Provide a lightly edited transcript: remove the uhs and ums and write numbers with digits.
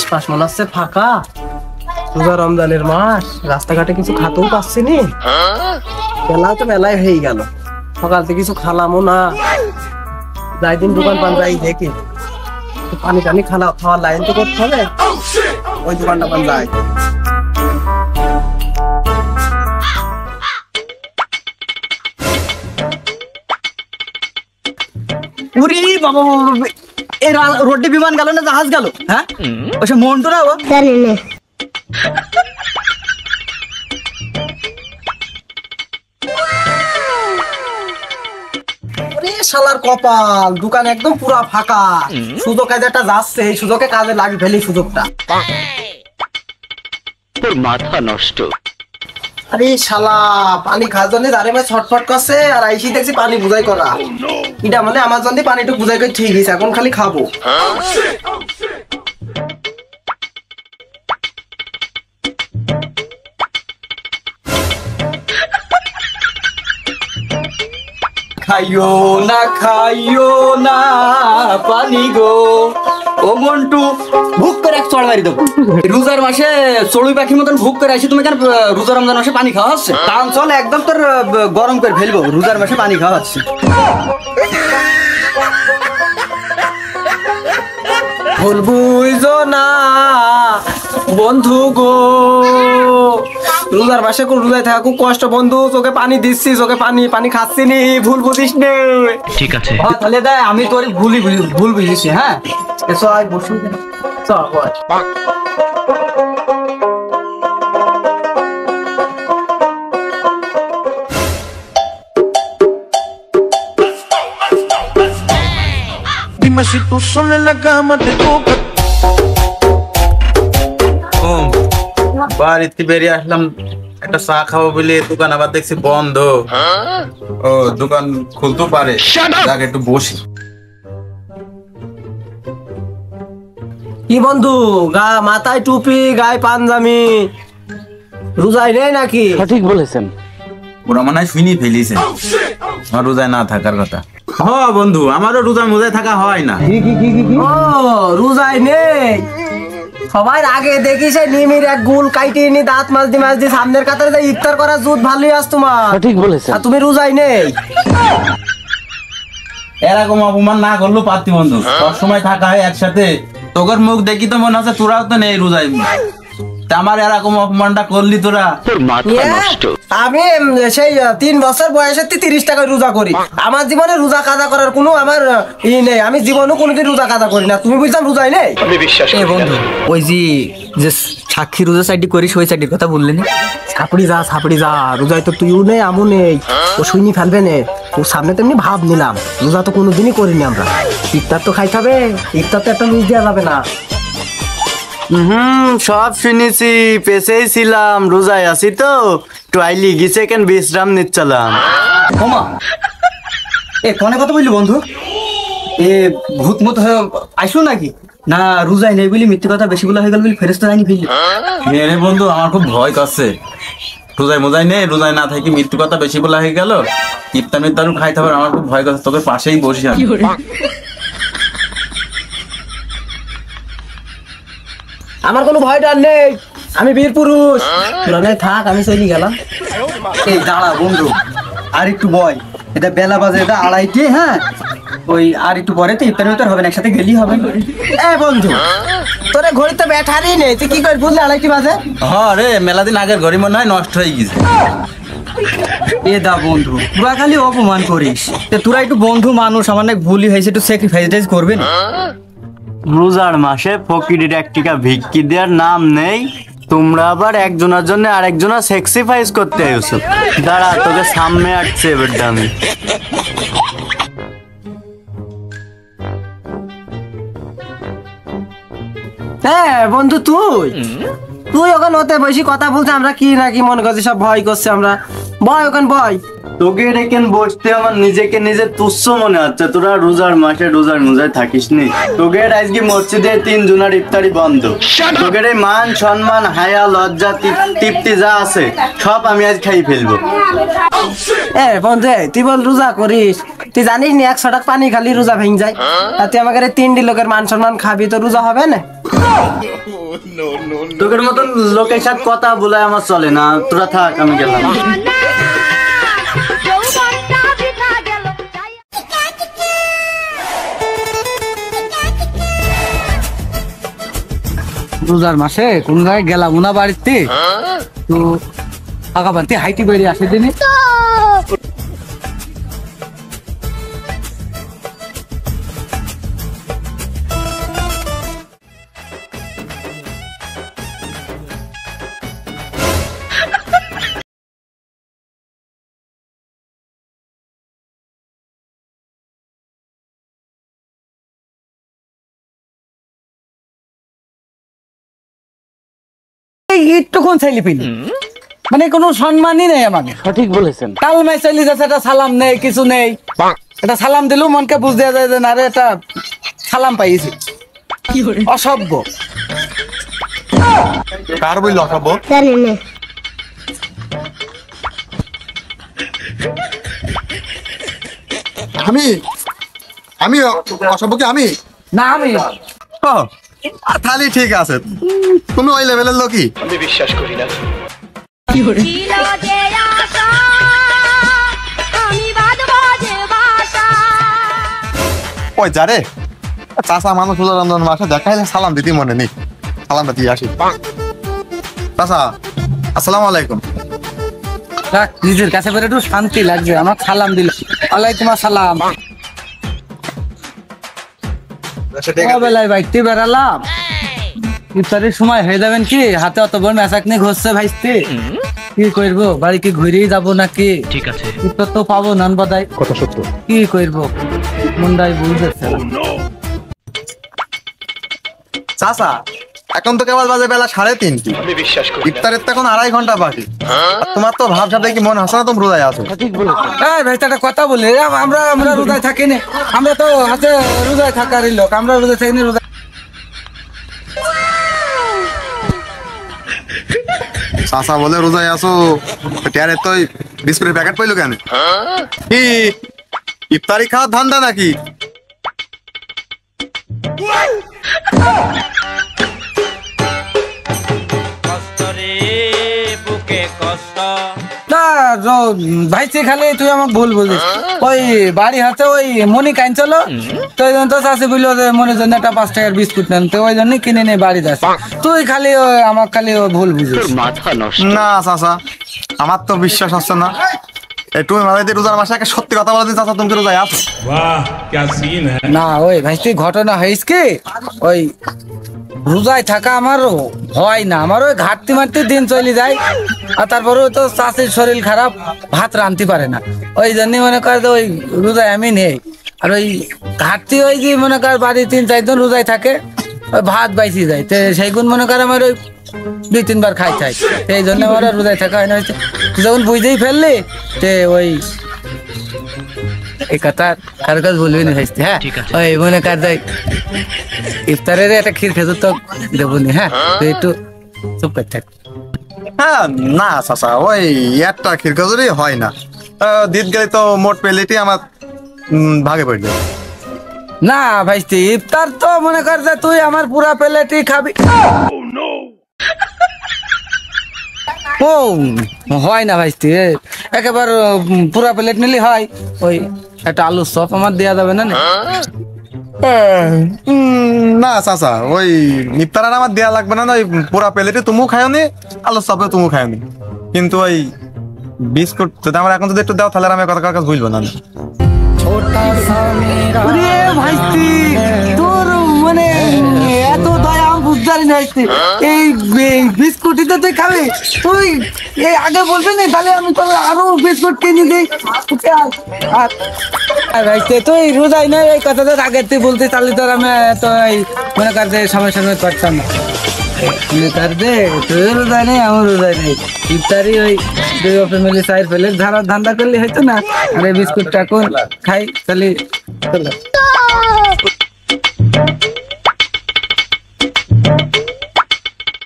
আশপাশ মনে হচ্ছে ফাঁকা, রোজা রমজানের মাস, রাস্তাঘাটে কিছু খাতেও পাচ্ছি নি, মেলা তো মেলাই হয়ে গেল, সকাল থেকে কিছু খালামও না, যাই দিন দোকান পান যাই দেখি পানি টানি খাওয়ার লাইন তো করতে হবে, ওই দোকানটা পান যাই। উরি বাবা, এই রোডে বিমান গেল না জাহাজ গেল? হ্যাঁ ওসে মন্টু না জানি না। শালার কপাল, দোকান একদম পুরা ফাঁকা, সুযোগ কাজে একটা যাচ্ছে, এই সুযোগে কাজে লাগবে ফেলি সুযোগটা। তোর মাথা নষ্ট। আরে শালা পানি খাওয়ার জন্য দাঁড়িয়ে ভাই ছটফট করছে, আর আইসি দেখছি পানি বুঝাই করা, এটা মানে আমার জন্য পানিটুকু বুঝাই করে ঠিক আছে, এখন খালি খাবো। খাইও না পানি গো, ও মন্টু ভুক করে এক চড় মারি দেবো। রোজার মাসে চড়ুই পাখির মতন ভুক করে আসি, তুমি কেন রোজা রমজান মাসে পানি খাওয়া হচ্ছে? কারণ চল একদম তোর গরম করে ফেলবো, রোজার মাসে পানি খাওয়া হচ্ছে। ভুল বুঝো না বন্ধু গো, রোজার মাসে রোজায় থাকা খুব কষ্ট বন্ধু, চোখে পানি দিচ্ছি, চোখে পানি খাচ্ছি নি, ভুল বুঝিস নে। ঠিক আছে তাহলে দেয় আমি তোর ভুল বুঝেছি। হ্যাঁ বসু চল Si tú sola en la cama te toca. বাড়িতে বেরিয়ে আসলাম একটা চা খাবো বলে, দোকান আবার দেখছি বন্ধ। ও দোকান খুলতে পারে, যাক একটু বসি। কি বন্ধু, মাথায় টুপি, গায়ে পাঞ্জামি, রোজায় নেই নাকি? সঠিক বলেছেন। ওরা মনে হয় শুনি ফেলিছে আমার রোজায় না থাকার কথা। হ্যাঁ বন্ধু, আমারও রোজায় মোজায় থাকা হয় না। ও রোজায় নেই, সবাই আগে দেখি সে নিমির এক গুল কাইটে নি, দাঁত মাছ দি সামনের কাতারে যাই ইফতার করা জুত ভালোই আস তোমার, সঠিক বলেছেন। আর তুমি রোজায় নেই। এরকম অপমান না করলেও পারতি বন্ধু, সবসময় থাকা হয় একসাথে, তোর মুখ দেখি তো মনে হচ্ছে তোরাও তো নেই রোজায়, আমার এরকম অপমানটা করলি তোরা। তোর মাথা নষ্ট। আমি সেই 3 বছর বয়সে 30 টাকায় রোজা করি, আমার জীবনে রোজা কাজা করার কোনো আমার নেই, আমি জীবনে কোনোদিন রোজা কাজা করি না, তুমি বুঝলাম রোজাই নেই। আমি বিশ্বাস করি বন্ধু, ওই যে সাক্ষী রোজা সাইডি করিস, ওই সাইডের কথা বললেন। ছাপড়ি যা, রোজায় তো তুইও নেই আমও নেই, ও শুনি ফেলবে নে, ওর সামনে তেমনি ভাব নিলাম, রোজা তো কোনোদিনই করিনি আমরা, ইফতার তো খাইতে হবে, ইফতার তো একটা মিস দেওয়া যাবে না। সব শুনেছি, পেছেই ছিলাম, রোজায় আছি তো টয়লি গিয়েছে, কেন বিশ্রাম নিচ্ছিলাম। ওমা এ কোনে কথা বললি বন্ধু, এ ভূত মত হয়ে আইসো নাকি? না রোজায় নেই বলি মিথ্যে কথা বেশি বলা হয়ে গেল বলি ফেরেশতা যায়নি ফিরলি। রে বন্ধু, আমার খুব ভয় করছে, রোজায় মোজায় নেই, রোজায় না থাকি মৃত্যু কথা বেশি বলা হয়ে গেল, ইফতার মিফতারও খাইতে হবে, আমার খুব ভয় করছে, তোকে পাশেই বসি আমি। আমার কোনো ভয় ডর নেই, আমি বীর পুরুষ, তোরা নাই থাক, আমি চলে গেলাম। এই দাঁড়া বন্ধু, আর একটু বয়, এটা বেলা বাজে, এটা 2:30। হ্যাঁ ওই আর একটু পরে তো ইফতার মিফতার হবে না, একসাথে গেলেই হবে। এ বন্ধু, তোরে ঘড়িতে ব্যাটারি নেই, তুই কি করে বুঝলি 2:30 বাজে? হ্যাঁ রে, মেলা দিন আগের ঘড়ি মনে হয় নষ্ট হয়ে গেছে। এ দা বন্ধু, তোরা খালি অপমান করিস, তোরা একটু বন্ধু মানুষ, আমার না ভুলই হয়েছে, একটু স্যাক্রিফাইস করবে না। রোজার মাসে ফকিরের 1 টাকা ভিক্ষি দেওয়ার নাম নেই, তোমরা আবার একজনের জন্য আরেকজনের স্যাক্রিফাইস করতে আইছো। দাঁড়া, তোকে সামনে আসছে এবার আমি। হ্যাঁ বন্ধু, তুই ওখানে ওতে বেশি কথা বলছে, আমরা কি নাকি মনে করছি সব ভয় করছে, আমরা ভয় ওখানে ভয়। তোকে রেখে বসতে আমার নিজেকে নিজে তুচ্ছ মনে হচ্ছে, তোরা রোজার মাসে রোজার মোজায় থাকিস নি। তোকে আজকে মসজিদে 3 জনের ইফতারি বন্ধ, তোকে মান সম্মান হায়া লজ্জা তৃপ্তি যা আছে সব আমি আজ খাই ফেলবো। এ বন্ধু, তুই বল রোজা করিস, তুই জানিস নি 100 টাকা পানি খালি রোজা ভেঙে যায়, আর তুই আমাকে 3টি লোকের মান সম্মান খাবি তো রোজা হবে না? তোদের মতন লোকের সাথে কথা বলে আমার চলে না, তোরা থাক আমি গেলাম। রোজার মাসে কোন জায়গায় গেলাম না বাড়িতে, তো আগা বাড়িতে হাইটি বেড়ে আসে দিনে। একটুক্ষণ চাইলি পেলি, মানে কোনো সম্মানই নেই আমাকে। সঠিক বলেছেন। কালমাই চাইলি যাচ্ছে, একটা সালাম নেই, কিছু নেই। এটা সালাম দিলেও মনকে বুঝ দেওয়া যায় যে না রে এটা সালাম পাইছি। অসভ্য। কার বই লখাবো? আমি আমি অসভ্য কি আমি? না আমি ও, তাহলে ঠিক আছে, তুমি ওই লেভেলের লোকই। ওই যা রে চাষা মানুষ রমজান মাসে দেখাইলে সালাম দিতে মনে নেই, সালামটা দিয়ে আসি। চাষা আসসালামু আলাইকুম। রাখ, নিজের কাছে বের একটু শান্তি লাগছে। আমার সালাম দিল, ওয়ালাইকুম আসসালাম। বেলায় বাইতে বেড়ালাম, ইফতারের সময় হয়ে যাবেন কি, হাতে অত বড় মেসাক নিয়ে ঘষছে ভাইস্তে, কি করবো? বাড়ি কি ঘুরেই যাবো নাকি? ঠিক আছে। ইফতার তো পাবো নান বাদাই, কথা সত্য। কি করবো মন্দাই বুঝতেছে না। চাষা এখন তো কেবল বাজে বেলা 3:30, ইফতারের তো এখন 2.5 ঘন্টা বাকি। আর তোমার তো ভাব সাথে কি মনে হচ্ছে না তুমি রোজায় আছো? সঠিক বলেছেন। এই ভাই একটা কথা বলি, আমরা রোজায় থাকি না, আমরা তো হাতে রোজায় থাকারই লোক, আমরা রোজায় থাকি না। রোজা চাষা বলে রোজায় আছো, টিয়ারে তো বিস্কুটের প্যাকেট পাইলো কেন? কি ইফতারি খাওয়ার ধান্দা নাকি? না ভাইসি খালি তুই আমাকে ভুল বুঝিস। ওই বাড়ি হাতে ওই মনি কাইন চলো, তো ওই জন্য তো চাষি বললো যে মনির জন্য একটা 5 টাকার বিস্কুট নেন, তো ওই জন্য কিনে নিয়ে বাড়ি যাস। তুই খালি আমাকে খালি ভুল বুঝিস। মাথা নষ্ট। না চাষা, আমার তো বিশ্বাস হচ্ছে না। তুমি মাঝে রোজার মাসে একটা সত্যি কথা বলে দিন চাষা, তুমি কি রোজায় আছো? না ওই ভাইসি ঘটনা হয়েছে কি, ওই রোজায় থাকা আমার হয় না, আমার ওই ঘাটতি মারতে দিন চলে যায়। আর তারপরে তো চাষির শরীর খারাপ, ভাত রাঁধতে পারে না, ওই জন্য মনে করে ওই রোজায় আমি নেই। আর ওই ঘাটতি ওই যে মনে কর বাড়ি 3-4 জন রোজায় থাকে, ওই ভাত বাইসি যায়, তো সেই গুণ মনে কর আমার ওই 2-3 বার খাই এই জন্য আমার রোজায় থাকা হয় না। যখন বুঝতেই ফেললি তে ওই এই কথা কারো কাজ বলবি না ভাইস্তি। হ্যাঁ ওই মনে কর দেয় ইফতারের একটা ক্ষীর খেজুর তো দেবনি। হ্যাঁ তুই একটু চুপ করে থাক। হ্যাঁ না চাষা, ওই একটা খিরখাজুরি হয় না, দিত গেলে তো মোট পেলেটি আমার ভাগে পড়ে যায়। না ভাইস্তি ইফতার তো মনে কর যে তুই আমার পুরা প্লেটই খাবি। ও হয় না ভাইস্তি, একেবারে পুরা প্লেট নিলে হয়। ওই একটা আলুর চপ আমার দেয়া যাবে না? না চাচা, ওই ইফতার আমার দেয়া লাগবে না, ওই পুরা প্লেটে তুমিও খায়নি, আলুর চপে তুমিও খায়নি, কিন্তু ওই বিস্কুট যদি আমার এখন যদি একটু দাও তাহলে আমি কথা কাজ বুঝবো না। ওরে ভাইস্তি তোর মানে এত দয়া আমি বুঝতে পারি না ভাইস্তি। এই বিস্কুটই তো তুই খাবি, তুই এই আগে বলবি না তাহলে আমি তো আরো বিস্কুট কিনে দিই। আর ভাইস্তি তুই রোজাই না, এই কথাটা আগে তুই বলতে তাহলে তোর আমি তো মনে কর যে সময় সময় করতাম না। তার দে তুই রোজাই নেই, আমার রোজাই নেই, ইফতারি ওই দুই ফ্যামিলি সাইড ফেলে ধান্দা করলে হয়তো না। আর এই বিস্কুটটা কোন খাই তাহলে